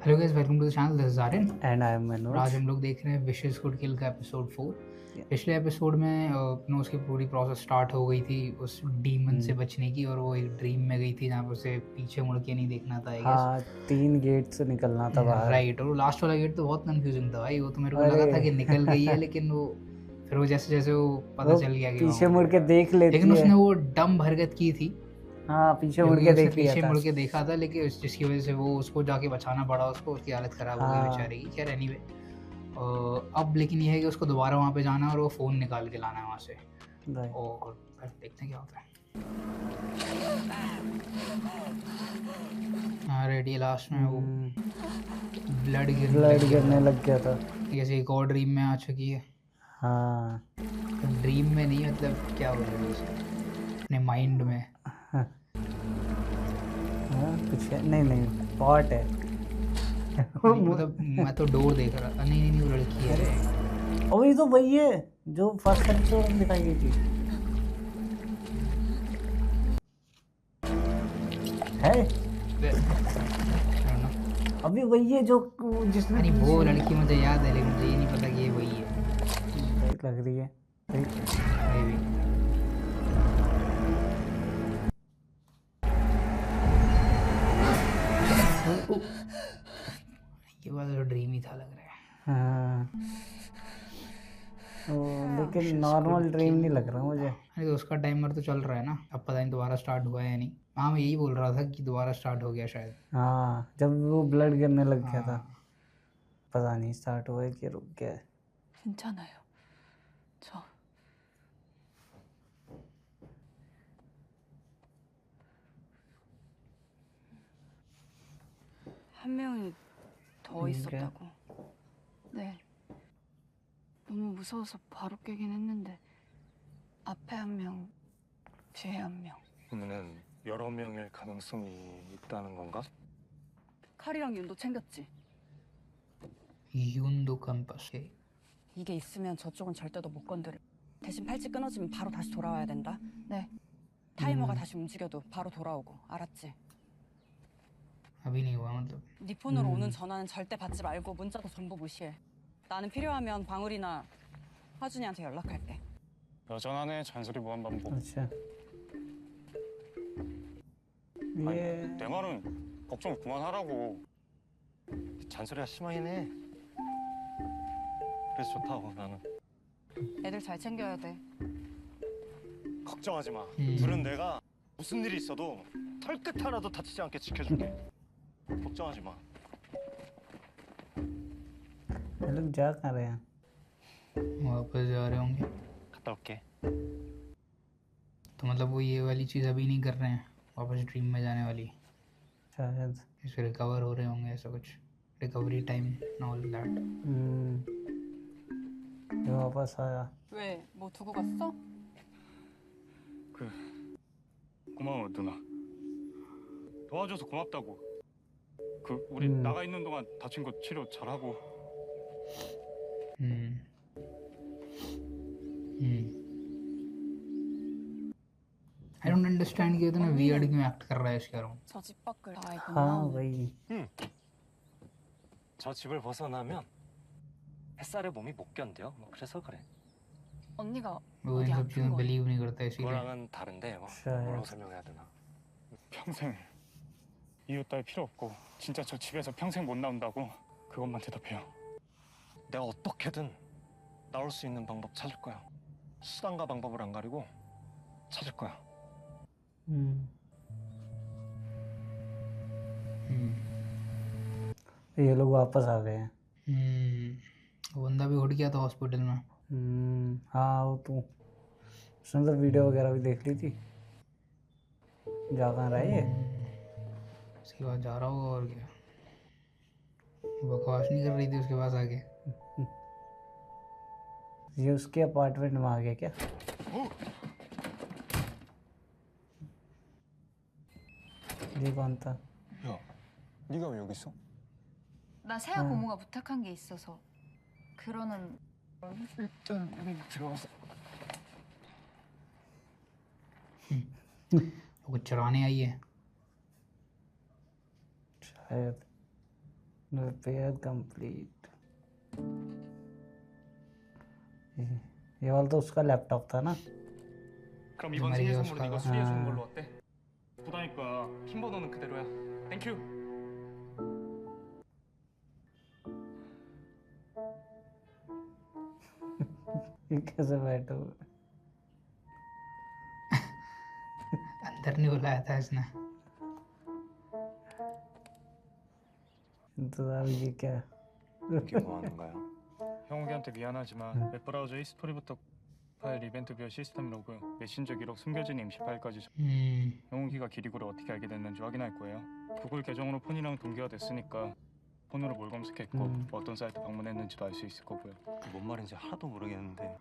Hello guys, welcome to the channel. This is Aryan and I am और आज मनोज। हम लोग देख रहे हैं विशेस कुड किल का एपिसोड 4। पिछले एपिसोड में उसकी पूरी प्रोसेस स्टार्ट हो गई थी उस डीमन से बचने की, और वो एक ड्रीम में गई थी जहाँ पर उसे पीछे मुड़ के नहीं देखना था। आई गेस हाँ, 3 गेट से निकलना था बाहर। राइट। और वो लास्ट वाला गेट तो बहुत कंफ्यूजिंग था भाई। वो तो मेरे को अरे लगा था कि निकल गई है, लेकिन वो फिर वो जैसे जैसे वो पता वो चल गया कि पीछे वहाँ मुड़ के देख लेकिन लेती है। उसने वो डम हरकत की थी हाँ, पीछे मुड़ क्योंकि के उसने देख लिया पीछे था। मुड़ के देखा था, लेकिन जिसकी वजह से वो उसको जाके बचाना पड़ा उसको। उसकी हालत ख़राब हो गई हाँ बेचारे की। खैर एनीवे, अब लेकिन ये है कि उसको दोबारा वहाँ पे जाना है और वो फ़ोन निकाल के लाना है वहाँ से। राइट। और फिर देखते हैं क्या होता है। हाँ रेडी। लास्ट में वो ब्लड ब्लड गिरने लग गया था। जैसे एक और ड्रीम में आ चुकी है। हाँ ड्रीम में नहीं, मतलब क्या बोलेंगे उसे, अपने माइंड में। हाँ, कुछ है? नहीं पॉट है। नहीं मतलब मैं तो डोर देख रहा था। नहीं नहीं नहीं, वो लड़की है। और ये तो वही है जो फर्स्ट एपिसोड में दिखाई गई थी। है अभी वही है जो जिसने नहीं वो लड़की मुझे याद है, लेकिन मुझे ये नहीं पता कि ये वही है। लग रही है। Maybe। ये वाला तो ड्रीम ही था लग रहा है। हाँ लेकिन नॉर्मल ड्रीम नहीं लग रहा मुझे। अरे तो उसका टाइमर तो चल रहा है ना। अब पता नहीं दोबारा स्टार्ट हुआ है या नहीं। हाँ मैं यही बोल रहा था कि दोबारा स्टार्ट हो गया शायद। हाँ, जब वो ब्लड गिरने लग गया था। हाँ। पता नहीं स्टार्ट हुआ है कि रुक गया है। 괜찮아요. 저 한 명이 더 있었다고. 네. 너무 무서워서 바로 깨긴 했는데 앞에 한 명, 뒤에 한 명. 그러면은 여러 명일 가능성이 있다는 건가? 칼이랑 윤도 챙겼지. यूंदो कंपास है। 이게 있으면 저쪽은 절대도 못 건드려. 대신 팔찌 끊어지면 바로 다시 돌아와야 된다. 네. 타이머가 다시 움직여도 바로 돌아오고. 알았지? अभी नहीं हुआ मतलब। 네 폰으로 오는 전화는 절대 받지 말고 문자도 전부 무시해. 나는 필요하면 방울이나 화준이한테 연락할게. 여전하네 잔소리 무한반복. अच्छा 아니, ये 내 말은 걱정 그만하라고. 잔소리가 심하긴 해. 그래서 좋다고 나는. 애들 잘 챙겨야 돼. 걱정하지 마. 둘은 내가 무슨 일이 있어도 털끝 하나도 다치지 않게 지켜줄게. 걱정하지 마. ये लोग जा कहाँ रहे हैं? वापस जा रहे होंगे। 갔다 올게. तो मतलब वो ये वाली चीज़ अभी नहीं कर रहे हैं, वापस ड्रीम में जाने वाली। शायद इससे रिकवर हो रहे होंगे, ऐसा कुछ रिकवरी टाइम ऑल दैट। ये वापस आया। 왜? 뭐 두고 갔어? 고마워 누나. 도와줘서 고맙다고. 우리 나가 있는 동안 다친 거 치료 잘하고. आई डोंट अंडरस्टैंड कि इतना वियर्ड क्यों एक्ट कर रहा है इसका रूम। 저 집 밖을 다 알고 हाँ 나오네. वही। 저 집을 벗어나면 햇살에 몸이 못 견뎌. 뭐 그래서 그래. 언니가 वो 어디 इन सब 아픈 चीज़ों 거? बिलीव नहीं करता इसीलिए। 그거랑은 다른데 뭐라고 설명해야 되나? 평생 이유 따위 필요 없고 진짜 저 집에서 평생 못 나온다고 그것만 대답해요. 내가 어떻게든 나올 수 있는 방법 찾을 거야. 수단과 방법을 안 가리고 찾을 거야. ये लोग वापस आ गए हैं। वो बंदा भी उठ गया था हॉस्पिटल में। हाँ वो तो उसने तो वीडियो वगैरह भी देख ली थी। जा कहाँ रहा है ये? उसके बाद जा रहा होगा और क्या। बकवास नहीं कर रही थी उसके पास आके। ये उसके अपार्टमेंट में आ गया क्या? ये कौन था? 야, 네가 왜 여기 있어? 나 세아 고모가 부탁한 게 있어서. 그러는 일단 우리 들어가서. कुछ चुराने आई है। शायद रिपेयर कंप्लीट। ये वाला तो उसका लैपटॉप था ना। 그럼 이번 생일 선물은 이거 수리해 주는 걸로 어때? 보다니까 핀 번호는 그대로야. 땡큐. ये कैसे बैठे हुए? अंदर नहीं बुलाया था इसने। इंतजार ये क्या? 이게 뭐 하는 거야? 형욱이한테 미안하지만 웹브라우저 히스토리부터 파일 이벤트 뷰어 시스템 로그, 메신저 기록, 숨겨진 임시 파일까지 형욱이가 기리고를 어떻게 알게 됐는지 확인할 거예요. 구글 계정으로 폰이랑 동기화됐으니까 폰으로 뭘 검색했고 어떤 사이트 방문했는지도 알 수 있을 거고요. 뭔 말인지 하나도 모르겠는데.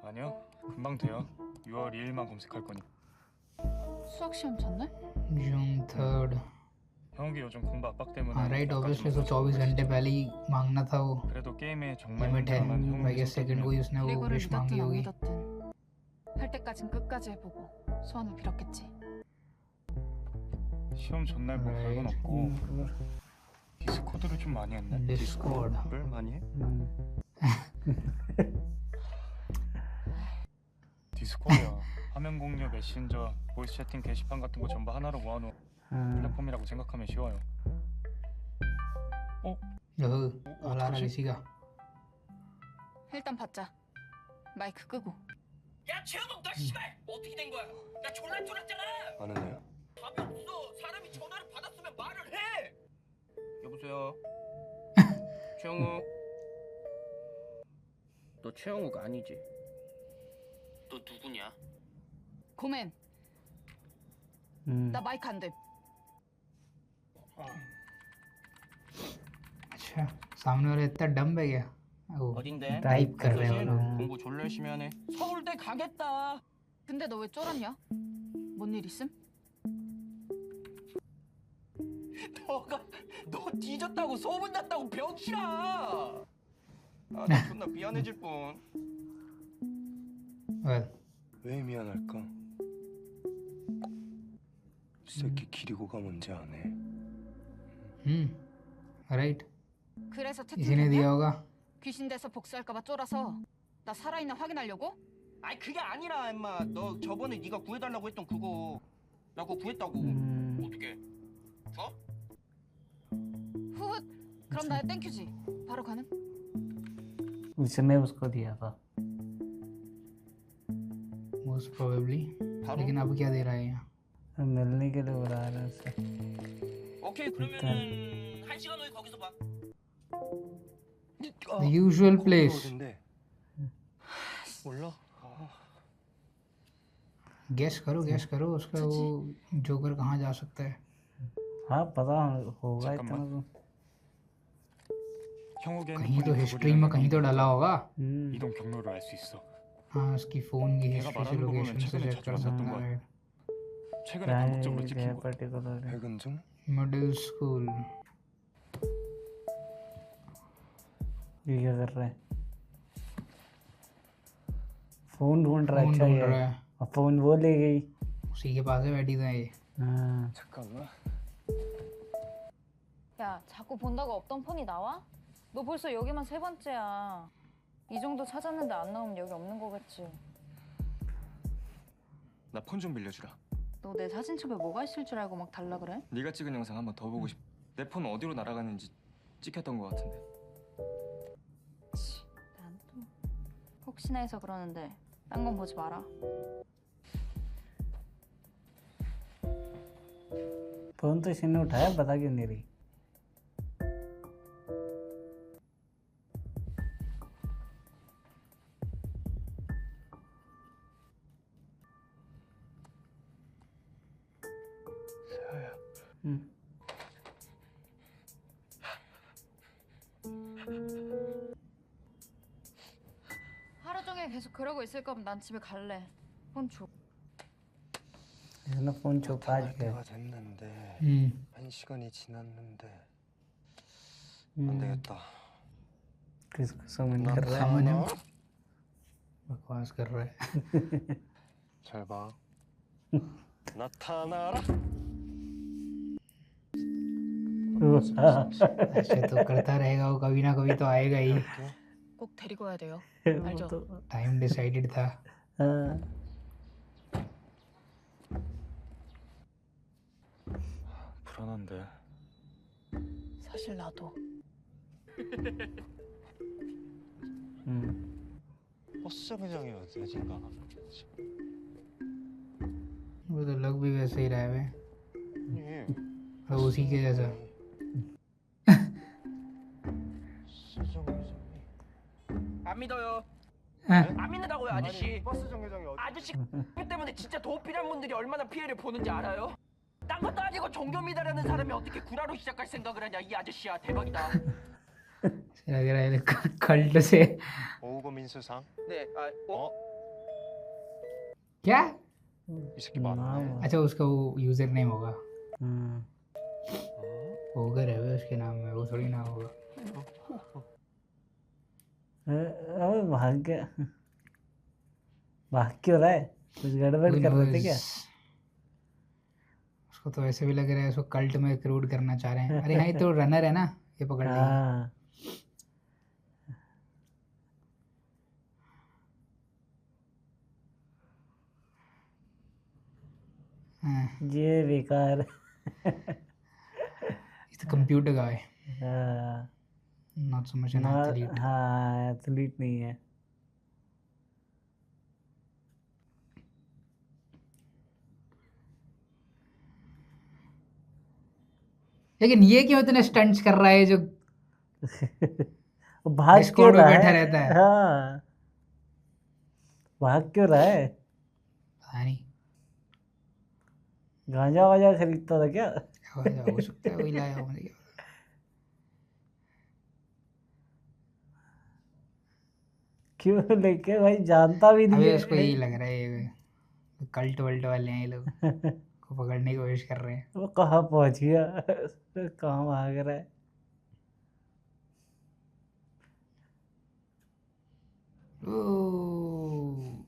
아니요, 금방 돼요. 6월 2일만 검색할 거니까. 수학 시험 전날? जून 3rd। 형욱이 요즘 공부 압박 때문에 हाँ राइट, 약간 좀 ऑब्वियसली तो 24 घंटे पहले ही मांगना था वो। 그래도 게임에 정말 लिमिट है। 현장은 भाई सेकंड को ही उसने वो 리고를 विश मांगी 믿었든 안 होगी। 믿었든 할 때까진 끝까지 해보고 소원을 빌었겠지. 시험 전날 뭐 별건 없고 디스코드를 좀 많이 했네. डिस्कॉर्ड। 뭘 많이 해? 디스코드야. 화면 공유, 메신저, 보이스 채팅, 게시판 같은 거 전부 하나로 모아놓은 플랫폼이라고 생각하면 쉬워요. अलारा किसी का। 일단 받자. 마이크 끄고. 야 최영욱 너 씨발 어떻게 된 거야? 나 졸라 쫄았잖아. 아는 애야? 답이 없어. 사람이 전화를 받았으면 말을 해. 여보세요. 최영욱. 너 최영욱 아니지? 너 누구냐? 고맨. 나 마이크 안 돼. अच्छा, सामने वाला इतना डम्ब है क्या? 어딘데? टाइप कर रहे हो लोग। 공부 졸라 열심히 하네. 서울대 가겠다. 근데 너 왜 쫄았냐? 뭔 일 있음? 너 뒤졌다고 소문났다고 병신아. 나 존나 미안해질 뻔. Well, 왜 미안할까? 이 새끼 기리고가 뭔지 아네. राइट। 그래서 इसी ने दिया 채팅했냐? होगा। 귀신 돼서 복수할까봐 쫄아서 나 살아있나 확인하려고? 아니 그게 아니라 임마. 너 저번에 네가 구해달라고 했던 그거 나 그거 구했다고. 어떻게? 줘? 후훗. 그럼 나의 땡큐지. 바로 가는? उसने उसको दिया था। Most probably। लेकिन अब क्या दे रहा है यहाँ? मिलने के लिए बुला रहे हैं उसे। 오케이 그러면은 1시간 후에 거기서 봐. The usual place। 어딘데? 몰라? गेस करो उसका वो जोकर कहाँ जा सकता है। हाँ पता होगा इतना 잠깐만. तो। 형욱의 कहीं तो 핸드폰이 हिस्ट्री में कहीं तो डाला होगा। 이동 경로를 알 수 있어. हाँ, उसकी फोन की 걔가 हिस्ट्री से 말하는 거 보면 लोकेशन से 최근에 चेक कर 자주 सकता 봤던 है। 최근에 반복적으로 क्या 찍힌 है 거. पर्टिकुलर? 백은중? Middle school. ये क्या कर रहा है? फोन ढूंढ रहा है। फोन अच्छा ढूंढ ये रहा है। और फोन वो ले गई। उसी के पास है बैठी था ये। हाँ 잠깐만. 야, 자꾸 본다고 없던 폰이 나와? 너 벌써 여기만 3번째야. 이 정도 찾았는데 안 나오면 여기 없는 거겠지. 나 폰 좀 빌려주라. 너 내 사진첩에 뭐가 있을 줄 알고 막 달라 그래? 네가 찍은 영상 한번 더 보고 싶. 내 폰 어디로 날아갔는지 찍혔던 것 같은데. 난 또 혹시나 해서 그러는데 딴 건 보지 마라. फोन तो इसने उठाया, पता क्यों नहीं रही? 하루 종일 계속 그러고 있을 거면 난 집에 갈래. 폰 줘. इसने फोन छुपा 나타날 दिया। 때가 됐는데 1시간이 지났는데 안 되겠다. किसको समन कर रहा है? समन है। बकवास कर रहा है। 잘 봐. ना타나라. ऐसे तो करता रहेगा वो, कभी ना कभी तो आएगा ही। 꼭 데리고 와야 돼요. वो 알죠? तो टाइम डिसाइडेड था। हाँ, 불안한데. 사실 나도. 버스 정류장이 어디인가? वो तो लग भी वैसे ही रहा है बे, 아니, और उसी के जैसा। 버스 정류장이. 안 믿어요. हाँ, 안 믿는다고요, 아저씨. 버스 정류장이 어디? 아저씨 때문에 진짜 더 필요한 분들이 얼마나 피해를 보는지 알아요? 딴 것도 아니고 종교미다라는 사람이 어떻게 구라로 시작할 생각을 하냐, 이 아저씨야. 대박이다. लग रहा है कल्ट से। 오우거 민수상. 네, क्या? 이 새끼 맞네. अच्छा उसका वो यूजर नेम होगा, हम्म, ओगर है बे उसके नाम में, वो थोड़ी नाम होगा। अबे भाग क्यों रहा है? कुछ गड़बड़ Who कर रहे थे knows? क्या? उसको तो ऐसे भी लग रहा है उसको कल्ट में रिक्रूट करना चाह रहे हैं। अरे हाँ, ये तो रनर है ना, ये पकड़ लेंगे। हाँ, हाँ, ये बेकार है। इट्स कंप्यूटर गाय, हाँ, not so much an athlete. हाँ, एथलीट नहीं है। लेकिन ये क्यों इतने स्टंट्स कर रहा है जो वो भाग क्यों स्क्वाड में रहा बैठा है? रहता है? हाँ, भाग क्यों रहा है? पता नहीं, गांजा वाजा खरीदता था क्या? हो सकता है वही लाया हो, मुझे क्या पता। क्यों लेके भाई, जानता भी नहीं अबे है। उसको यही लग रहा है ये कल्ट वल्ट वाले हैं, ये लोग को पकड़ने की कोशिश कर रहे हैं। वो कहाँ पहुंच गया? कहाँ भाग रहा है? ओह,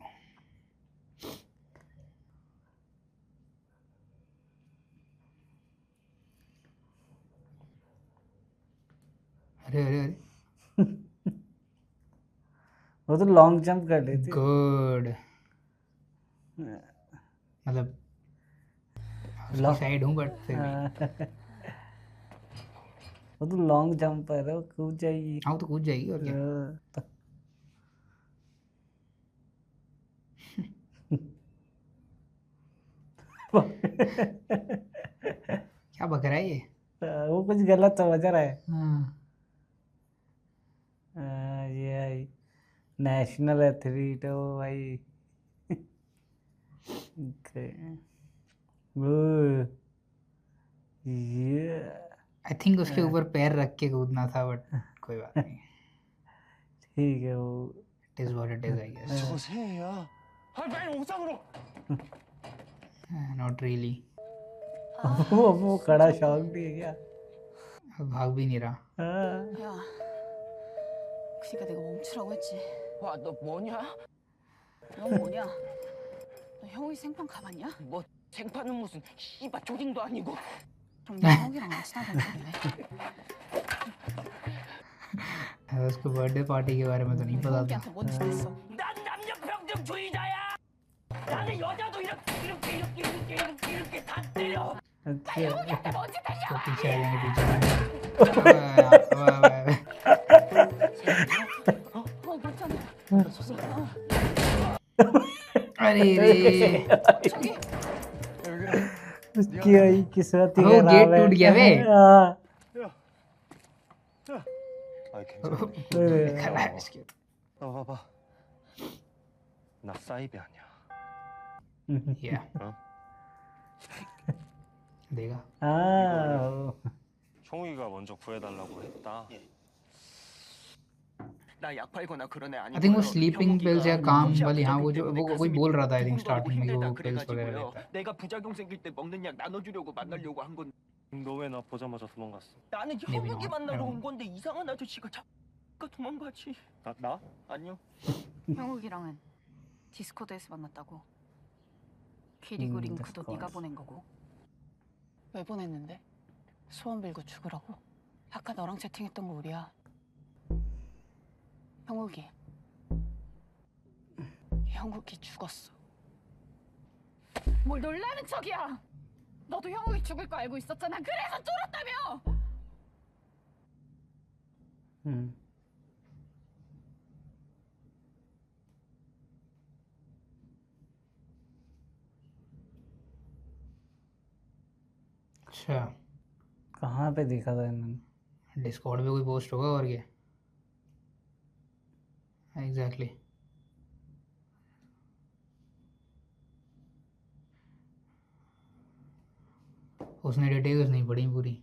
अरे अरे अरे, वो तो लॉन्ग जंप कर लेते। गुड। मतलब उसकी साइड हूँ बट फिर भी। वो तो लॉन्ग जंप है, वो कूद जाएगी। हाँ, वो तो कूद जाएगी और क्या। क्या बक रहा है ये? वो कुछ गलत समझ रहा है। हाँ, ये नेशनल एथलीट है वो भाई। वो ये आई थिंक उसके ऊपर पैर रख के कूदना था, बट कोई बात नहीं। ठीक है, वो it is what it is, I guess. 저거 새야. 빨리 옥상으로. Not really. वो खड़ा शौक भी है क्या? भाग भी नहीं रहा। 야, 그러니까 내가 멈추라고 했지. 와, 너 뭐냐? 넌 뭐냐? 너 형욱이 생판 가봤냐? 뭐 생파는 무슨 씨발 조딩도 아니고. 그럼 너 형욱이랑 안 친하다는 소리네. उसको बर्थडे पार्टी के बारे में तो नहीं पता था। 형욱이한테 뭔 짓 했어? 난 남녀 평등주의자야. 나는 여자도 이렇게 다 때려. अच्छा, तो पीछे आ जाएंगे, पीछे अरे रे, 저기 उसकी आई किस्मत ही वो खराब गेट है। टूट गया बे। हाँ, 아 괜찮아. खड़ा है इसके। 나 봐봐. 나 사이비 아니야. या देगा। हाँ, 형욱이가 먼저 구해달라고 했다. 나 약 팔거나 그런 애 아니고. आई थिंक वो स्लीपिंग पिल्स या काम वाली, हाँ वो जो वो कोई बोल रहा था आई थिंक स्टार्टिंग में कि वो पिल्स वगैरह लेता है। 내가 부작용 생길 때 먹는 약 나눠주려고 만나려고 한 건. 너 왜 나 보자마자 도망갔어? 나는 Maybe 형욱이 not. 만나러 I don't 온 건데 이상한 아저씨가 자꾸 도망가지. 나? 아니요. 형욱이랑은 디스코드에서 만났다고. 키리고 링크도 디스코드. 네가 보낸 거고. 왜 보냈는데? 소원 빌고 죽으라고? 아까 너랑 채팅했던 거 우리야. 형욱이. 형욱이 죽었어. 뭘 놀라는 척이야. 너도 형욱이 죽을 거 알고 있었잖아. 그래서 쫄았다며. अच्छा, कहाँ पे देखा था इन्होंने? डिस्कॉर्ड पे कोई पोस्ट होगा और क्या? एग्जैक्टली। उसने डिटेल्स नहीं पढ़ी पूरी।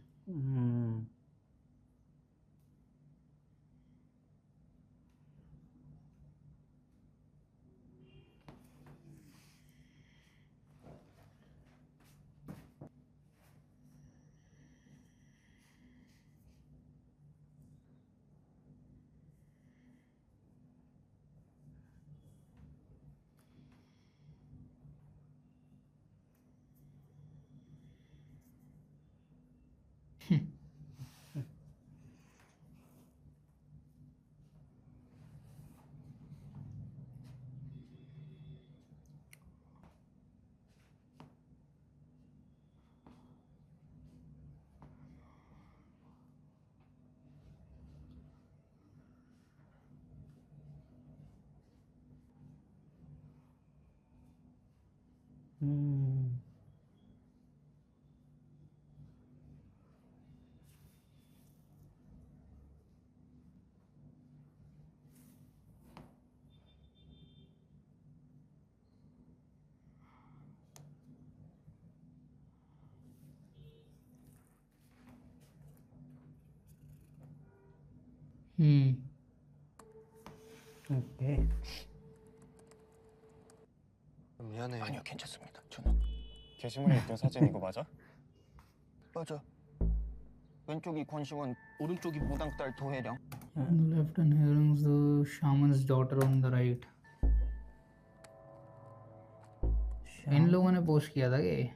Okay. 미안해. 아니요, 괜찮습니다. 저는 게시물에 있던 사진 이거 맞아? 맞아. 왼쪽이 권시원, 오른쪽이 무당딸 도혜령. On the left and hearing the shaman's daughter on the right. इन लोगों ने पोस्ट किया था कि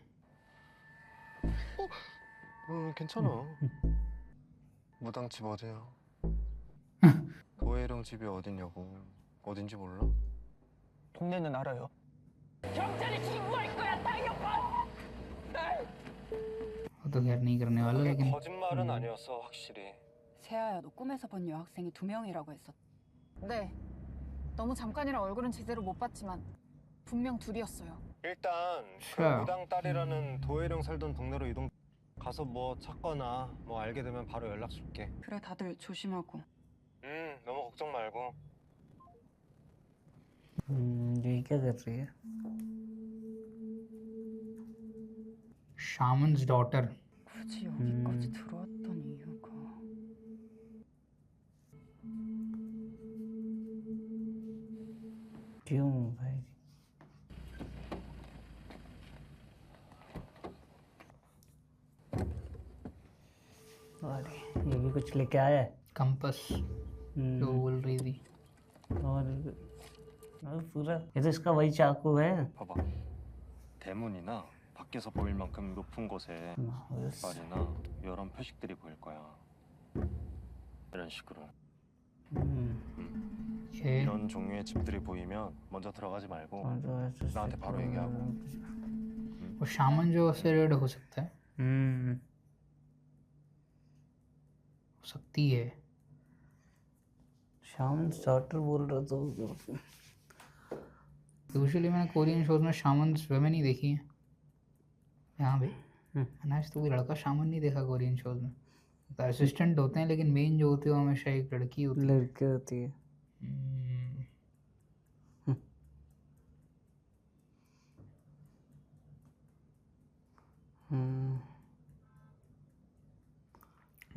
괜찮아. 무당 집 어디야? 도혜령 집이 어디냐고. 어딘지 몰라? 동네는 알아요. 경찰에 신고할 거야, 당연한. वो तो खैर नहीं करने वाला, लेकिन 거짓말은 아니었어, 확실히. 세아야, 너 꿈에서 본 여학생이 2명이라고 했었. 네. 너무 잠깐이라 얼굴은 제대로 못 봤지만 분명 둘이었어요. 일단 그 자. 무당 딸이라는 도혜령 살던 동네로 이동. 가서 뭐 찾거나 뭐 알게 되면 바로 연락 줄게. 그래, 다들 조심하고. 너무 걱정 말고. ये क्या कर रही है? shaman's daughter. 굳이 여기까지 들어왔던 이유가. क्यों भाई? और ये भी कुछ लेके आया है। कंपस जो बोल रही थी। और पूरा ये तो इसका वही चाकू है। 봐봐. 대문이나 밖에서 보일 만큼 높은 곳에 깃발이나 이런 표식들이 보일 거야. 이런 식으로. 오케이. 이런 종류의 집들이 보이면 먼저 들어가지 말고 나한테 바로 얘기하고. वो shaman जो उससे रेड हो सकता है, हो सकती है। शामन्स डॉटर बोल रहा तो यूजुअली मैंने कोरियन शोज में शामन्स वुमेन ही देखी हैं। यहाँ भी मैंने आज तो कोई लड़का शामन नहीं देखा कोरियन शोज में। तो असिस्टेंट होते हैं, लेकिन मेन जो होती है वो हमेशा एक लड़की होती है। लड़के होती है।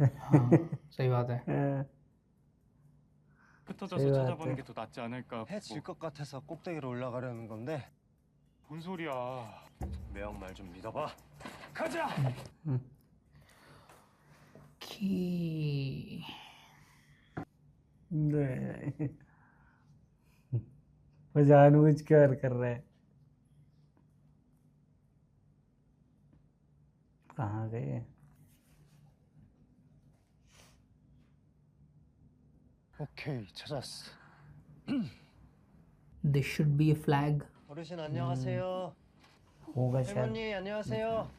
हाँ, सही बात है। 흩어져서 찾아보는 게 더 낫지 않을까. 해질 것 같아서 꼭대기로 올라가려는 건데. 뭔 소리야? 매형 말 좀 믿어봐. 가자. की वो जानबूझ के और कर रहा है। कहाँ गए? 오케이, 찾았어. This should be a flag. 어르신 안녕하세요. होगा शायद। 할머니 안녕하세요.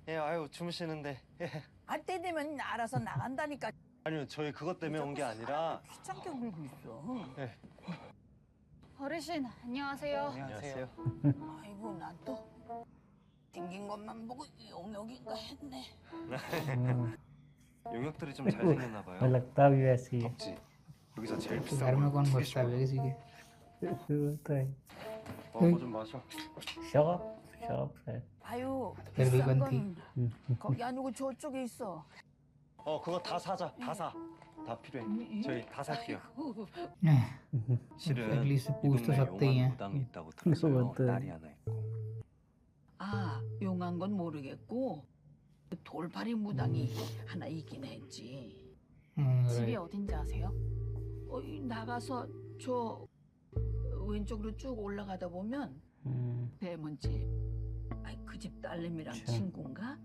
예, 아유 주무시는데. 예. 할 때 되면 알아서 나간다니까. 아니요, 저희 그것 때문에 온 게 아니라. 귀찮게 굴고 있어. 예. 어르신 안녕하세요. 안녕하세요. 아이고 난 또 생긴 것만 보고 용역인가 했네. 용역들이 좀 잘생겼나 봐요. मैं लगता भी वैसी है। 덥지. 여기서 제일 तो 비싼 घर में 거 कौन 되게 घुसता है 좋아. किसी के? तो है। 뭐 좀 마셔. शॉप है। 아유 फिर भी 비싼 बनती। 건 거기 아니고 저쪽에 있어. 그거 다 사자. 다 사. 다 필요해. 저희 다 살게요. 실은 एटलीस्ट 이 पूछ तो 동네에 सकते ही 용한 हैं। 무당이 있다고 들었어요. 맞다. 딸이 하나 있고. 아 용한 건 모르겠고 그 돌팔이 무당이 하나 있긴 했지. 집이 right. 어딘지 아세요? 이 나가서 저 왼쪽으로 쭉 올라가다 보면 배문집. 그 집 딸내미랑 참. 친구인가?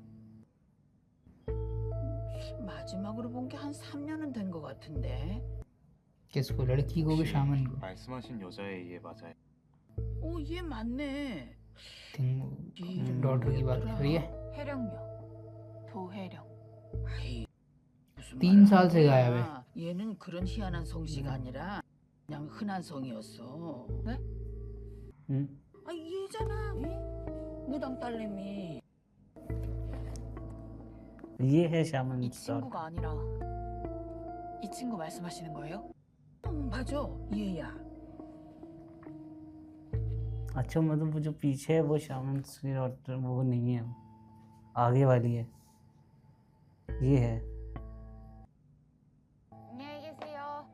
마지막으로 본 게 한 3년은 된 것 같은데. किसको लड़की को कि शामन को? 말씀하신 여자의 얘 맞아요? 얘 맞네. थिंक डॉटर की बात कर रही है। 해령요. 도해령. 아이, 무슨 3 말을 साल से 하는 गायब है। 거야. 얘는 그런 희한한 성씨가 아니라 그냥 흔한 성이었어. 네? 얘잖아. 무당 딸내미. ये है शामन 이 स्टॉक। 친구가 아니라 이 친구 말씀하시는 거예요? 맞아. 얘야. अच्छा मतलब वो जो पीछे है वो शामन की डॉटर वो नहीं है, आगे वाली है, ये है। 안녕히 계세요.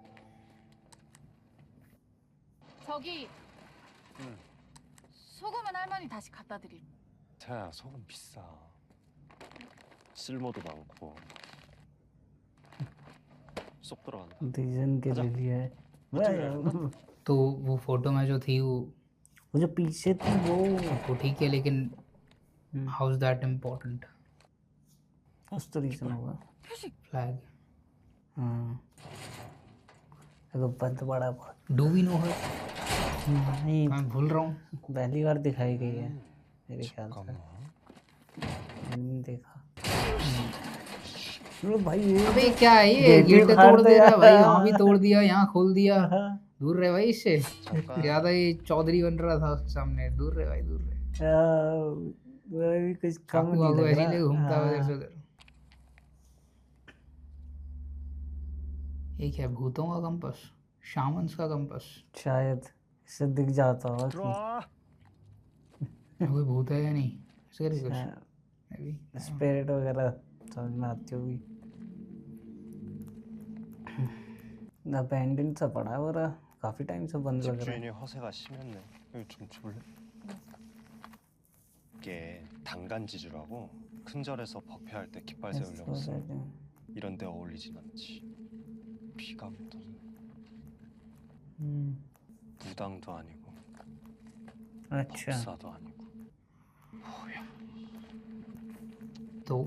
저기 소금은 할머니 다시 갖다 드릴. 태야, 소금 비싸. 쓸모도 많고. 쏙 들어간다. डिजाइन के लिए है वो तो वो फोटो में जो थी जो पीछे थी वो ठीक है, लेकिन हाउ इज दैट इम्पोर्टेंट? उस तो रीजन होगा। फ्लैग। हाँ तो बंद बड़ा बहुत। डू वी नो हर? नहीं, मैं भूल रहा हूँ। पहली बार दिखाई गई है मेरे ख्याल से। मैंने देखा। लो भाई ये अबे क्या है ये? गेट गेट फाड़ तोड़ दे दिया। रहा है भाई, यहाँ भी तोड़ दिया, यहाँ खोल दिया। हाँ। दूर रहे भाई इससे। ज्यादा ये चौधरी बन रहा था उसके सामने। दूर रहे भाई, दूर रहे। वो भी कुछ कम चाकू नहीं वाकू लग ऐसे रहा। ही घूमता हुआ हाँ। इधर से उधर। ये क्या है, भूतों का कंपास? शामन्स का कंपास? शायद इससे दिख जाता होगा कि कोई भूत है या नहीं, ऐसे करके कुछ Maybe. स्पिरिट वगैरह समझ में आती होगी। अबैंडन सा पड़ा है और काफी टाइम से बंद लग रहा है। 집주인이 허세가 심했네. 여기 좀 줄래? 이게 단간지주라고 큰 절에서 법회할 때 깃발 세우려고 써. 이런 데 어울리진 않지. 피가 묻어서. 무당도 아니고 अच्छा 법사도 아니고. 뭐야? तो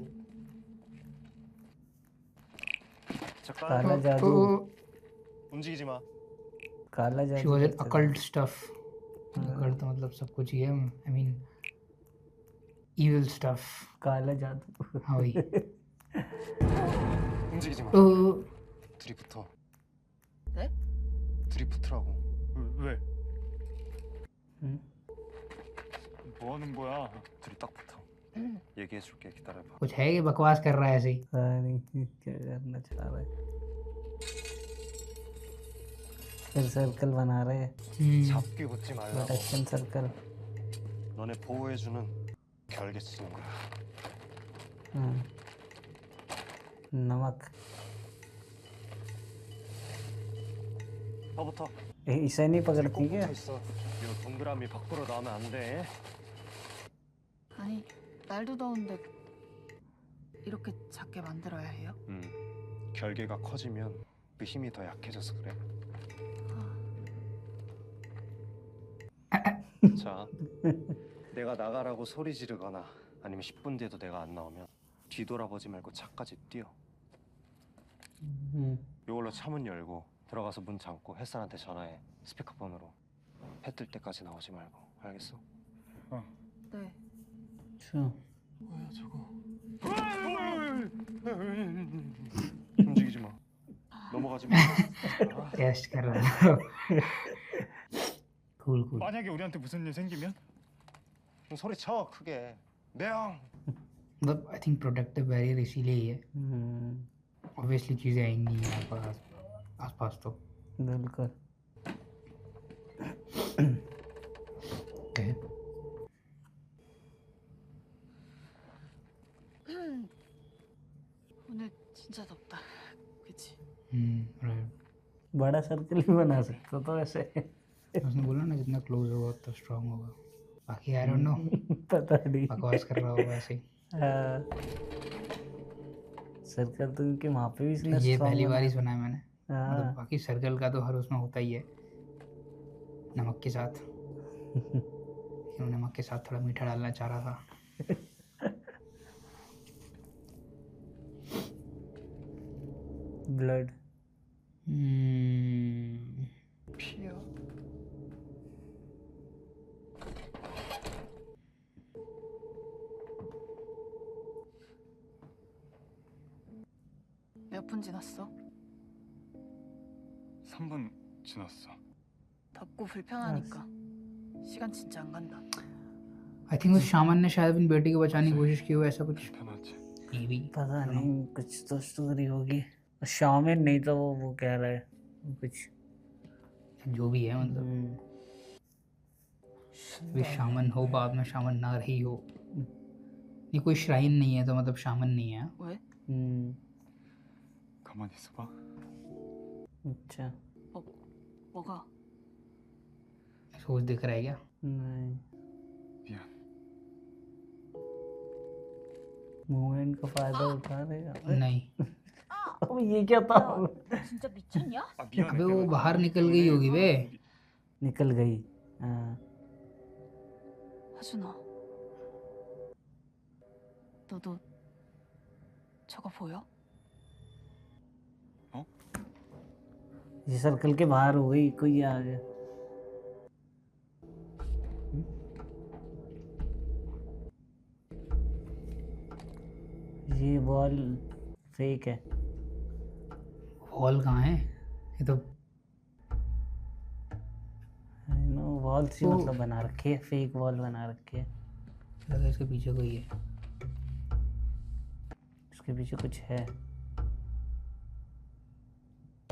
काला जादू, 움직이지 마. काला she जादू was in करते थे। occult stuff. occult तो मतलब सब कुछ ही है। I mean evil stuff. काला जादू। हाँ वही। 움직이지 마. तो 둘이 붙어. 네? 둘이 붙으라고. 왜? 응? 뭐 하는 거야? 둘이 딱 붙어. 얘기해줄게. 기다려봐. कुछ है कि बकवास कर रहा है ऐसे ही? नहीं क्या करना चाह रहा है। फिर सर्कल बना रहे हैं, 잡기 붙지 말라고. Protection circle. 너네 보호해주는 결계 쓰는 거야. नमक 더부터. इसे नहीं पकड़ती क्या? 붙어 있어. 이 동그라미 밖으로 나오면 안 돼. 아니 날도 더운데 이렇게 작게 만들어야 해요? 결계가 커지면 그 힘이 더 약해져서 그래. 자, 내가 나가라고 소리 지르거나 아니면 10분 뒤에도 내가 안 나오면 뒤돌아보지 말고 차까지 뛰어. 이걸로 차문 열고 들어가서 문 잠고 햇살한테 전화해. 스피커폰으로. 해 뜰 때까지 나오지 말고. 알겠어? 네. अच्छा 뭐야 저거? 움직이지 마. 넘어가지 마. टेस्ट कर रहा है कूल कूल 만약에 우리한테 무슨 일 생기면 소리 쳐 크게. 매형. मतलब आई थिंक प्रोटेक्टिव बैरियर इसीलिए ही है ऑब्वियसली चीज़ें आएंगी यहाँ पर आसपास तो बिल्कुल okay. 오늘 진짜 덥다. 그치? राइट बड़ा सर्कल ही बना सकता तो ऐसे उसने बोला ना जितना क्लोज होगा उतना स्ट्रांग होगा बाकी आई डोंट नो पता नहीं बकवास कर रहा होगा ऐसे ही सर्कल तो क्योंकि वहाँ पे भी इसने ये strong पहली बार बनाया। ही सुना है मैंने हाँ। मतलब बाकी सर्कल का तो हर उसमें होता ही है नमक के साथ क्यों नमक के साथ थोड़ा मीठा डालना चाह रहा था ब्लड 피야. 몇 분 지났어? 3분 지났어. 덥고 불편하니까 시간 진짜 안 간다. आई थिंक उस शामन ने शायद अपनी बेटी को बचाने की कोशिश की हो ऐसा कुछ 편하지. टीवी पता नहीं कुछ तो स्टोरी होगी शामिल नहीं तो वो कह रहा है कुछ जो भी है मतलब भी शामन हो बाद में शामन ना रही हो ये कोई श्राइन नहीं है तो मतलब शामन नहीं है 왜? 가만히 있어봐. अच्छा 뭐가? सोच दिख रहा है क्या नहीं 미안. मूवमेंट का फायदा उठा रहेगा नहीं अब ये क्या था 진짜 미쳤냐? 아 미안해. अबे वो बाहर निकल गई होगी बे निकल गई हाँ 하준아, 너도 저거 보여? ये सर्कल के बाहर हो गई कोई आ गया ये बॉल फेक है वॉल कहाँ है ये तो नो वॉल सी तो- मतलब बना रखी है फेक वॉल बना रखी है लगा इसके पीछे कोई है इसके पीछे कुछ है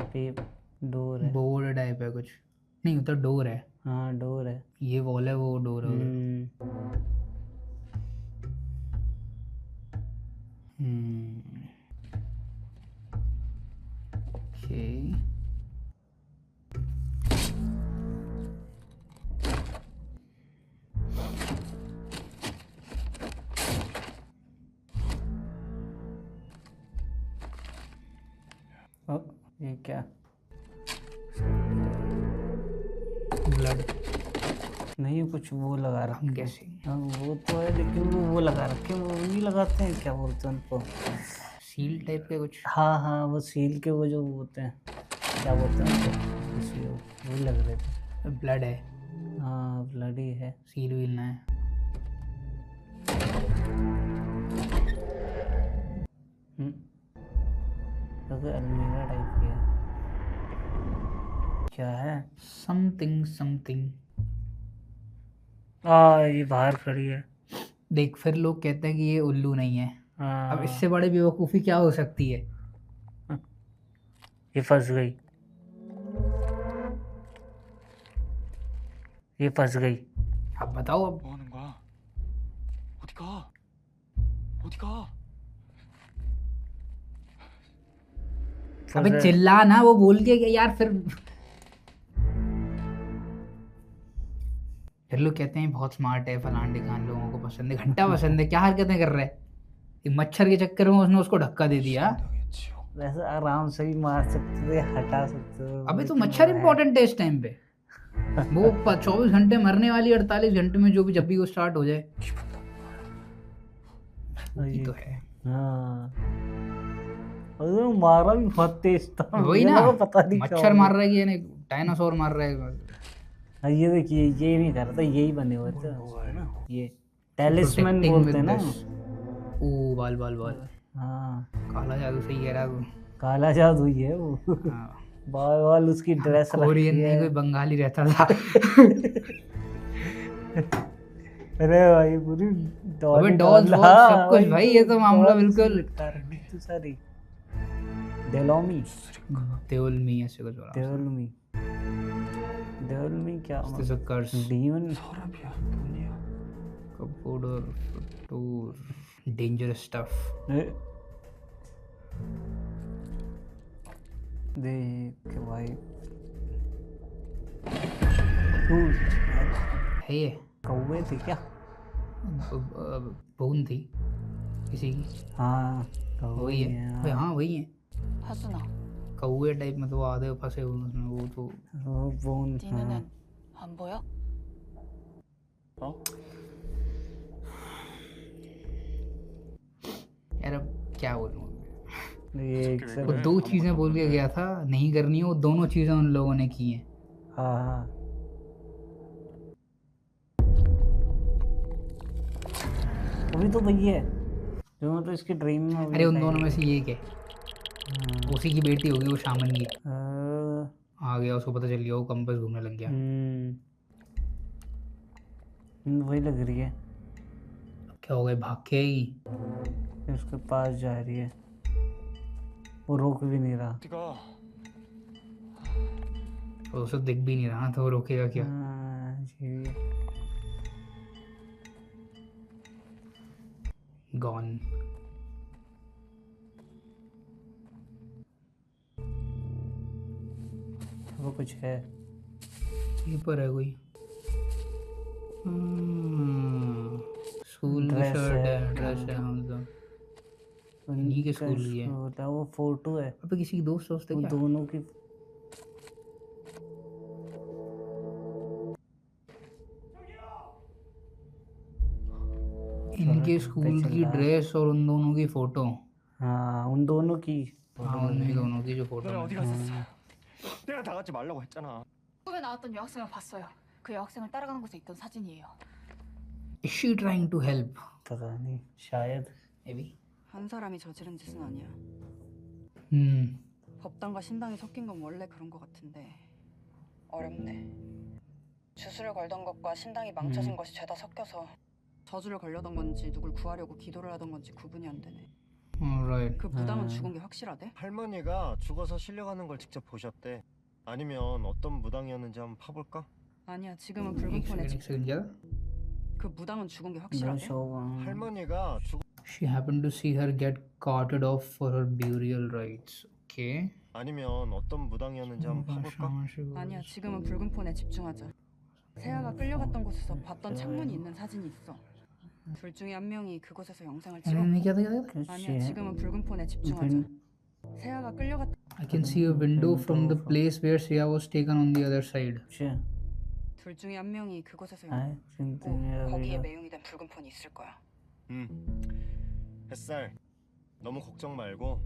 पे डोर है बोर्ड टाइप है कुछ नहीं वो तो डोर है हाँ डोर है ये वॉल है वो डोर है उधर। Okay. ये क्या ब्लड नहीं कुछ वो लगा रखा हम कैसे हाँ वो तो है लेकिन वो लगा रखे वो नहीं लगाते हैं क्या बोलते हैं उनको सील टाइप के कुछ हाँ हाँ वो सील के वो जो होते हैं क्या बोलते हैं उनको इसलिए वो लग रहे थे ब्लड है हाँ ब्लडी है सील वील ना है तो अलमीरा टाइप की है क्या है समथिंग समथिंग ये बाहर खड़ी है देख फिर लोग कहते हैं कि ये उल्लू नहीं है हाँ अब इससे बड़ी बेवकूफ़ी क्या हो सकती है ये फंस गई ये फंस गई अब बताओ अब 뭐 하는 거야? 어디 가? 어디 가? अबे चिल्ला ना वो बोल के कि यार फिर लोग कहते हैं बहुत स्मार्ट है फलान ढिकान लोगों को पसंद है घंटा पसंद है क्या हरकतें कर रहा है एक मच्छर के चक्कर में उसने उसको धक्का दे दिया वैसे आराम से भी मार सकते थे हटा सकते थे अबे तो मच्छर इम्पोर्टेंट है इस टाइम पे वो 24 घंटे मरने वाली 48 घंटे में जो भी जब भी वो स्टार्ट हो जाए ये तो है हाँ और मारा भी बहुत तेज था, वही मुझे ना, लगा पता नहीं क्या मच्छर हो मार रहा है कि यानी डायनासोर मार रहा है। गया। ये देखिए ये नहीं कर रहा था, यही बने हुए थे उसमें ना, ये टैलिस्मैन Protecting बोलते with हैं ना। this. ओ बाल बाल बाल, हाँ काला जादू सही कह रहा है तू। काला जादू ही है वो। हाँ। बाल बाल उसकी ड्रेस कोरियन रखी नहीं, है। कोई बंगाली रहता था। अरे भाई पूरी अबे डॉल्स सब कुछ भाई, ये तो मामला बिल्कुल तो सारी डेलोमी देवलमी ऐसे कुछ हो रहा है। डेलोमी डेलोमी क्या This is a curse. Demon cupboard और टूर डेंजरस स्टफ। देख भाई है ये कौवे थे क्या? बून थी किसी की। हाँ वही है भाई, हाँ वही है। 하순아, कौवे टाइप में तो आधे फंसे हुए उसमें, वो तो वो बोन 네 눈엔 안 보여? यार अब क्या बोलूँ। ये वो दो चीजें बोल के गया था नहीं करनी, वो दोनों चीजें उन लोगों ने की हैं। हाँ अभी तो वही है जो मतलब इसके ड्रीम में अरे उन दोनों में से ये क्या, उसी की बेटी होगी वो शामन की। आ गया, उसको पता चल गया, वो कंपास घूमने लग गया। वही लग रही है। क्या हो गया, भाग के ही उसके पास जा रही है, वो रोक भी नहीं रहा। और उसे दिख भी नहीं रहा, तो वो रोकेगा क्या। गॉन। वो कुछ है, पेपर है कोई। स्कूल की ड्रेस शर्ट है, है, ड्रेस है, मतलब इन्हीं के स्कूल की है। वो फोटो है, अबे किसी की दोस्त है वो क्या? दोनों की। इनके स्कूल की ड्रेस और उन दोनों की फोटो। हाँ उन दोनों की। हाँ उन्हीं दोनों की जो photo 어디 갔었어? 내가 나가지 말라고 했잖아. 후배 나왔던 여학생을 봤어요. 그 여학생을 따라가는 곳에 있던 사진이에요. Is she trying to help? पता नहीं, शायद Maybe. 한 사람이 저지른 짓은 아니야. Hmm. 법당과 신당이 섞인 건 원래 그런 것 같은데 어렵네. 주술을 걸던 것과 신당이 망쳐진 것이 죄다 섞여서 저주를 걸려던 건지 누굴 구하려고 기도를 하던 건지 구분이 안 되네. Alright. 그 무당은 죽은 게 확실하대? 할머니가 죽어서 실려가는 걸 직접 보셨대. 아니면 어떤 무당이었는지 한번 파볼까? 아니야, 지금은 붉은 폰에 एक सेकंड क्या? 그 무당은 죽은 게 확실하대? 할머니가 죽 She happened to see her get carted off for her burial rites. Okay. 아니면 어떤 무당이었는지 한번 파볼까? 아니야, 지금은 붉은 폰에 집중하자. 세아가 끌려갔던 곳에서 봤던 창문이 있는 사진이 있어. 둘 중에 한 명이 그곳에서 영상을 नहीं क्या था क्या 찍었고. था? 아니야, 지금은 붉은 폰에 집중하자. 세아가 끌려갔. I can see a window from the place where Sia was taken on the other side. 둘 중에 한 명이 그곳에서 아, 영상을 거기에 매용이 된 붉은 폰이 있을 거야. 햇살, 너무 걱정 말고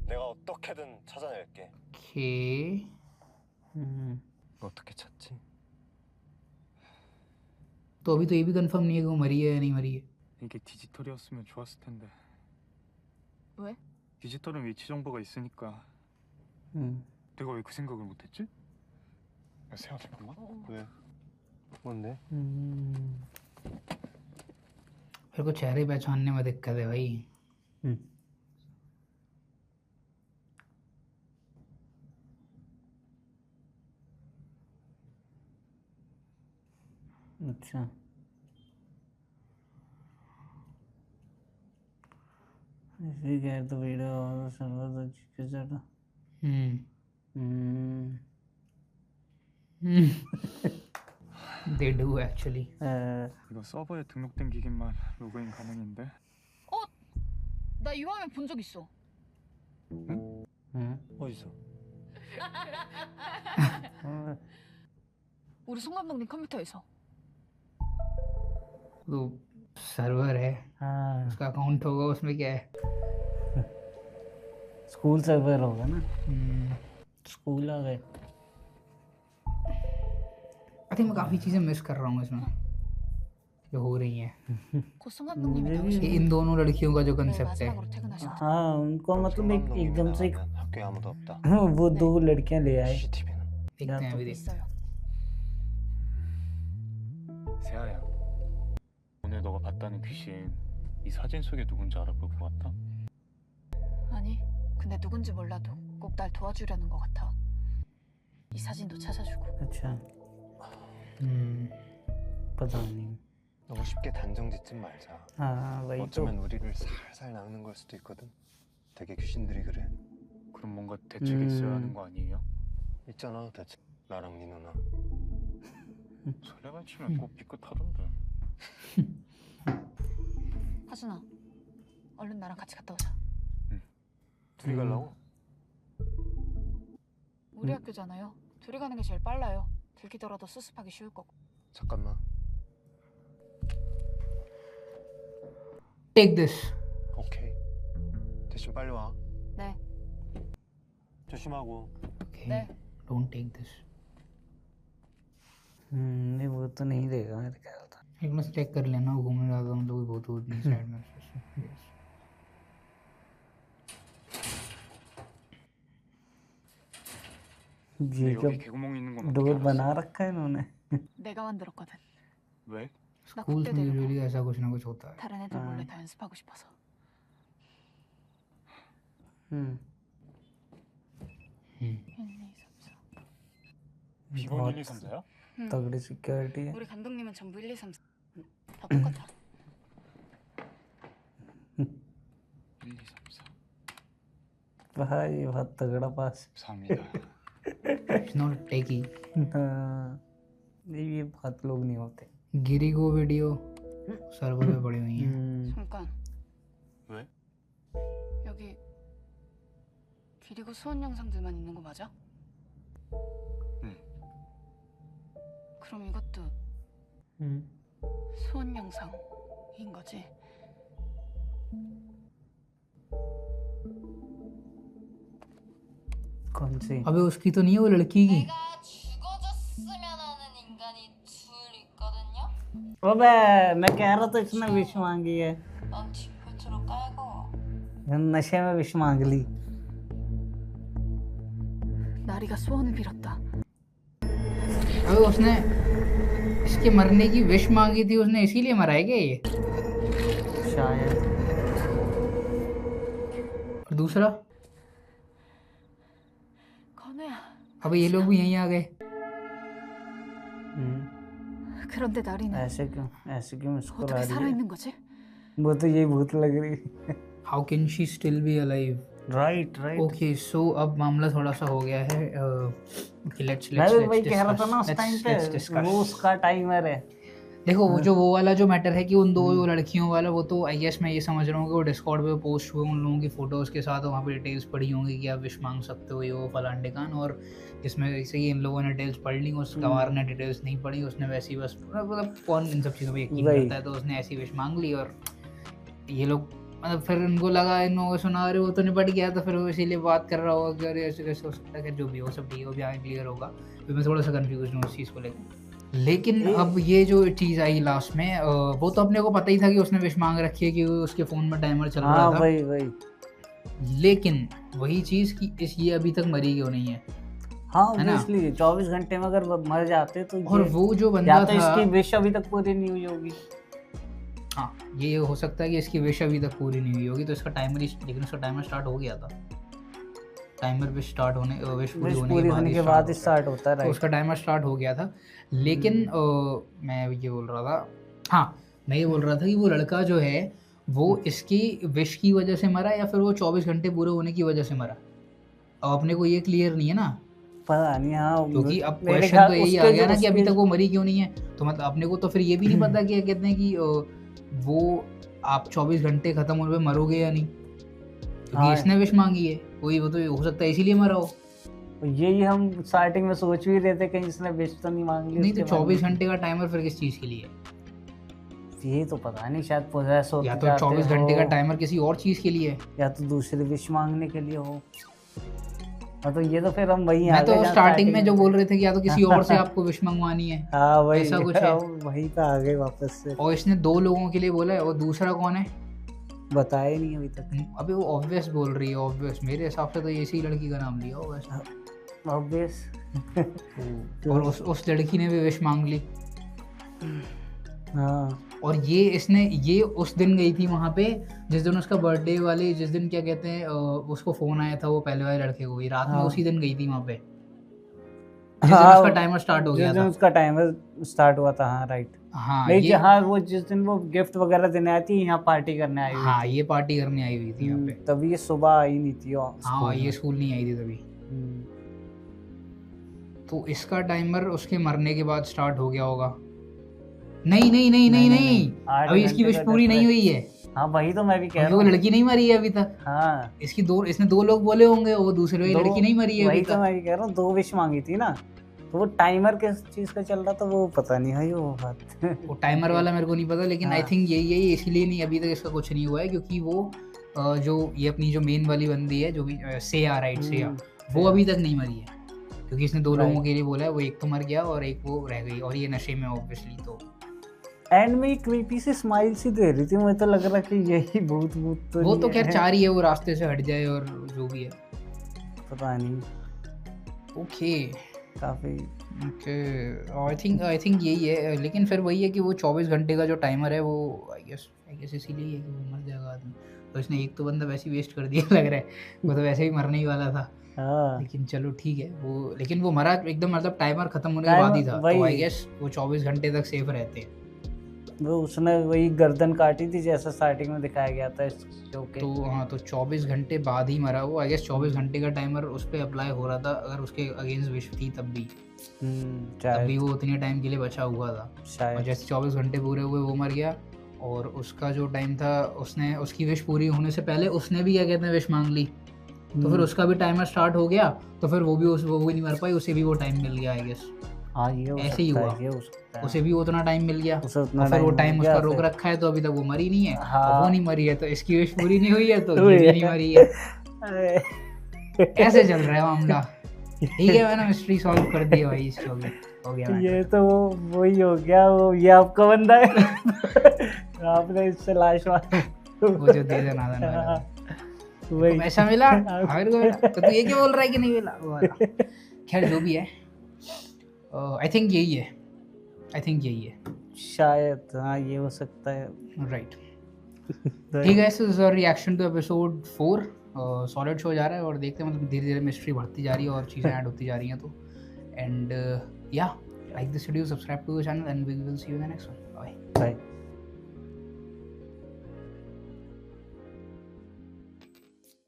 내가 어떻게든 찾아낼게. Okay. 어떻게 찾지? तो अभी तो ये भी कंफर्म नहीं है कि वो मरी है या नहीं मरी है। 이게 디지털이었으면 좋았을 텐데. 왜? 디지털은 위치 정보가 있으니까. 내가 왜 그 생각을 못했지? 야, 세아 잠깐만. 왜? 뭔데? मेरे को चेहरे पहचानने में दिक्कत है भाई। अच्छा इसी कह तो वीडियो और सर्वर तो चिके जाता They do actually. 이거 서버에 등록된 기기만 로그인 가능인데. 나 이 화면 본 적 있어. 어디서? 우리 송 감독님 컴퓨터에서. तो सर्वर है, उसका अकाउंट होगा, उसमें क्या है? स्कूल सर्वर होगा ना, स्कूल आ गए। आई थिंक मैं काफ़ी चीज़ें मिस कर रहा हूँ इसमें जो हो रही हैं। 고승 감독님이 나오신 ये इन दोनों लड़कियों का जो कंसेप्ट है, 마지막으로 퇴근하신 हाँ उनको मतलब एक एकदम से 학교에 아무도 없다. वो दो लड़कियां ले आए। CCTV는 देखते हैं अभी देखते हैं। 있어요. 세아야, 오늘 너가 봤다는 귀신 이 사진 속에 누군지 알아볼 것 같아? 아니, 근데 누군지 몰라도 꼭 날 도와주려는 것 같아. 이 사진도 찾아주고. अच्छा पता नहीं। 너무 쉽게 단정 짓지 말자. हाँ वही तो। 어쩌면 우리를 살살 낚는 걸 수도 있거든. 되게 귀신들이 그래. 그럼 뭔가 대책이 있어야 하는 거 아니에요? 있잖아 대체. 나랑 네 누나. 설레발 치면 꼭 삐끗하던데. 하준아, 얼른 나랑 같이 갔다 오자. 둘이 가려고? 우리 학교잖아요. 둘이 가는 게 제일 빨라요. 들키더라도 수습하기 쉬울 거고. 잠깐만. Take this. 오케이. 대신 빨리 와. 네. 조심하고. Okay. 네. Don't take this. नहीं वो तो नहीं देगा मेरे ख्याल था। एक बार चेक कर लेना, घूमने जाता हूँ तो कोई बहुत नहीं साइड में। ये 여기 개구멍 있는 건 डोर 어떻게 बना 알았어? रखा है इन्होंने। 내가 만들었거든. 왜? 나 स्कूल 국대 में 되는 यूजुअली 거. ऐसा कुछ ना कुछ होता है। 다른 애들 몰래 다 연습하고 싶어서. हम्म 1, 2, 3, 4. 비번 1, 2, 3, 4야? तगड़ी सिक्योरिटी है। 우리 감독님은 전부 1, 2, 3, 4. 다 똑같아. 1, 2, 3, 4. भाई बहुत तगड़ा पास। 4입니다. It's not techy. हाँ, ये बहुत लोग नहीं होते। गिरी को वीडियो सर्वर पे पड़ी हुई है। 잠깐. 왜? 여기 기리고 수원 영상들만 있는 거 맞아? 응. 그럼 이것도 수원 영상인 거지? कौन सी? अबे उसकी तो नहीं है वो लड़की की। 죽어줬으면 하는 인간이 둘 있거든요. अबे मैं कह रहा था इसने विश मांगी है। 넌 뒷끝으로 깔고 नशे में विश मांग ली। 나리가 소원을 빌었다. अबे उसने इसके मरने की विश मांगी थी, उसने इसीलिए मरा है क्या ये? शायद। और दूसरा 건우야. अबे ये लोग भी यहीं आ गए। 그런데 나리는 ऐसे क्यों मुस्कुरा 어떻게 रही है? 살아있는 거지? वो तो यही भूत लग रही है। How can she still be alive? Right right. Okay, so अब मामला थोड़ा सा हो गया है। Okay, let's मैं भी वही discuss. कह रहा था ना उस Let's- टाइम let's पे, discuss. वो उसका टाइमर है। देखो वो जो वो वाला जो मैटर है कि उन दो लड़कियों वाला, वो तो आई गेस मैं ये समझ रहा हूँ कि वो डिस्कॉर्ड पे पोस्ट हुए उन लोगों की फोटोज़ के साथ, वहाँ पे डिटेल्स पड़ी होंगी कि आप विश मांग सकते हो ये वो फलान ढिकान, और इसमें जैसे कि इन लोगों ने डिटेल्स पढ़ ली, उस गंवार ने डिटेल्स नहीं पढ़ी, उसने वैसे ही बस मतलब कौन इन सब चीज़ों पर यकीन वही। करता है, तो उसने ऐसी विश मांग ली और ये लोग मतलब फिर उनको लगा इन लोगों को सुना रहे, वो तो निपट गया, तो फिर वो इसीलिए बात कर रहा होगा कि अरे ऐसे कैसे हो सकता है कि जो भी हो सब ठीक हो, भी आगे क्लियर होगा। तो मैं थोड़ा सा कन्फ्यूज हूँ उस चीज़ को लेकर। लेकिन अब ये जो चीज़ आई लास्ट में, वो तो अपने को पता ही था कि उसने विश मांग रखी है कि उसके फ़ोन में टाइमर चल रहा था। वही वही। लेकिन वही चीज़ कि ये अभी तक मरी क्यों नहीं है? हाँ है ना? इसलिए 24 घंटे में अगर वो मर जाते तो और ये- वो जो या बंदा तो था, इसकी विश अभी तक पूरी नहीं हुई होगी। हाँ ये हो सकता है कि इसकी विश अभी तक पूरी नहीं हुई होगी, तो इसका टाइमर, लेकिन उसका टाइमर स्टार्ट हो गया था। टाइमर विश स्टार्ट होने विश पूरी विश होने पूरी होने के बाद start स्टार्ट होता है। तो राइट। उसका टाइमर स्टार्ट हो गया था। लेकिन मैं ये बोल रहा था, हाँ मैं ये बोल रहा था कि वो लड़का जो है वो इसकी विश की वजह से मरा या फिर वो 24 घंटे पूरे होने की वजह से मरा, अब अपने को ये क्लियर नहीं है ना, पता नहीं। हाँ क्योंकि अब मेरे क्वेश्चन ख्याल तो यही उसके आ गया जो- ना कि अभी उसके- तक वो मरी क्यों नहीं है, तो मतलब अपने को तो फिर ये भी नहीं पता कि कहते हैं कि वो आप 24 घंटे खत्म होने पे मरोगे या नहीं, क्योंकि हाँ। इसने विश मांगी है, कोई वो तो हो सकता है इसीलिए मरा हो। यही हम स्टार्टिंग में सोच भी रहे थे कहीं इसने विश तो नहीं मांग ली नहीं तो उसके बाद 24 घंटे का टाइमर फिर किस चीज़ के लिए है? ये तो पता नहीं, शायद पोजेस होते या तो जाते 24 घंटे का हो, टाइमर किसी और चीज के लिए है। या तो दूसरी विश मांगने के लिए हो। तो ये तो फिर हम वही मैं तो स्टार्टिंग में जो बोल रहे थे कि या तो किसी और से आपको विश मंगवानी है, हाँ वही ऐसा कुछ है। वही पे आ गए वापस से। और इसने 2 लोगों के लिए बोला है, और दूसरा कौन है बताया ही नहीं अभी तक। अभी वो ऑब्वियस बोल रही है, ऑब्वियस मेरे हिसाब से तो इसी लड़की का नाम लिया होगा इसने। ऑब्वियस। और उस लड़की ने भी विश मांग ली। हाँ और ये उस दिन गई थी वहाँ पे जिस दिन उसका बर्थडे वाले, जिस दिन क्या कहते हैं उसको फोन आया था वो पहले वाले लड़के को, ये रात में उसी दिन गई थी वहाँ पे जिस दिन उसका टाइमर स्टार्ट हो गया था। उसका टाइमर स्टार्ट हुआ था, हाँ राइट। हाँ नहीं ये जहाँ वो जिस दिन वो गिफ्ट वगैरह देने आई थी, यहाँ पार्टी करने आई हुई हाँ थी। ये पार्टी करने आई हुई थी यहाँ पे। तभी ये सुबह आई नहीं थी हाँ ये स्कूल नहीं आई थी तभी। तो इसका टाइमर उसके मरने के बाद स्टार्ट हो गया होगा। नहीं नहीं नहीं नहीं नहीं, अभी इसकी विश पूरी नहीं हुई है। हाँ वही तो मैं भी कह रहा वो हूँ, लड़की नहीं मरी है अभी तक। हाँ इसने 2 लोग बोले होंगे, वो दूसरे वाली लड़की नहीं मरी है वही अभी तो तक। मैं भी कह रहा हूँ, 2 विश मांगी थी ना, तो वो टाइमर किस चीज का चल रहा था वो पता नहीं है वो बात। वो टाइमर वाला मेरे को नहीं पता, लेकिन आई थिंक यही इसलिए नहीं अभी तक इसका कुछ नहीं हुआ है क्योंकि वो जो ये अपनी जो मेन वाली बंदी है जो भी सेया, राइट सेया, वो अभी तक नहीं मरी है क्योंकि इसने 2 लोगों के लिए बोला है। वो एक तो मर गया और एक वो रह गई, और ये नशे में ऑब्वियसली। तो एंड में एक क्रीपी सी स्माइल सी दे रही थी, मुझे तो लग रहा कि यही भूत तो वो तो खैर चाह रही है वो रास्ते से हट जाए और जो भी है पता नहीं। ओके काफी ओके आई थिंक यही है। लेकिन फिर वही है कि वो 24 घंटे का जो टाइमर है वो आई गेस इसीलिए है कि वो मर जाएगा आदमी। तो इसने एक तो बंदा वैसे ही वेस्ट कर दिया लग रहा है, वो तो वैसे ही मरने ही वाला था। लेकिन चलो ठीक है, वो लेकिन वो मरा एकदम, मतलब टाइमर खत्म होने के बाद ही था। तो आई गेस वो 24 घंटे तक सेफ रहते हैं। वो उसने वही गर्दन काटी थी जैसा स्टार्टिंग में दिखाया गया था इस शो के। तो हाँ, तो 24 घंटे बाद ही मरा वो। आई गेस 24 घंटे का टाइमर उस पर अप्लाई हो रहा था, अगर उसके अगेंस्ट विश थी तब भी वो उतने टाइम के लिए बचा हुआ था शायद। और जैसे 24 घंटे पूरे हुए वो मर गया, और उसका जो टाइम था उसकी विश पूरी होने से पहले उसने भी क्या कहते हैं विश मांग ली, तो फिर उसका भी टाइमर स्टार्ट हो गया, तो फिर वो भी नहीं मर पाई, उसे भी वो टाइम मिल गया आई गेस। हाँ ये ऐसे ही हुआ, उसे भी उतना टाइम मिल गया, और फिर वो टाइम उसका रोक रखा है, तो अभी तक वो मरी नहीं है। और वो नहीं मरी है तो इसकी विश पूरी नहीं हुई है, तो ये भी नहीं मरी है। कैसे चल रहा है मामला? ठीक है, मैंने मिस्ट्री सॉल्व कर दी भाई इस शो में, हो गया। ये तो वही हो गया, वो ये आपका बंदा है। आपने इससे लाश वो जो दे देना था वही ऐसा मिला मेरे को, तो तू ये क्या बोल रहा है कि नहीं मिला? खैर जो भी है, आई थिंक यही है शायद। हाँ ये हो सकता है, राइट। ठीक है, so reaction to episode 4। Solid show जा रहा है, और देखते हैं मतलब धीरे धीरे मिस्ट्री बढ़ती जा रही है और चीज़ें ऐड होती जा रही हैं। तो एंड या like this video, subscribe to the channel, and we will see you in the next one. Bye.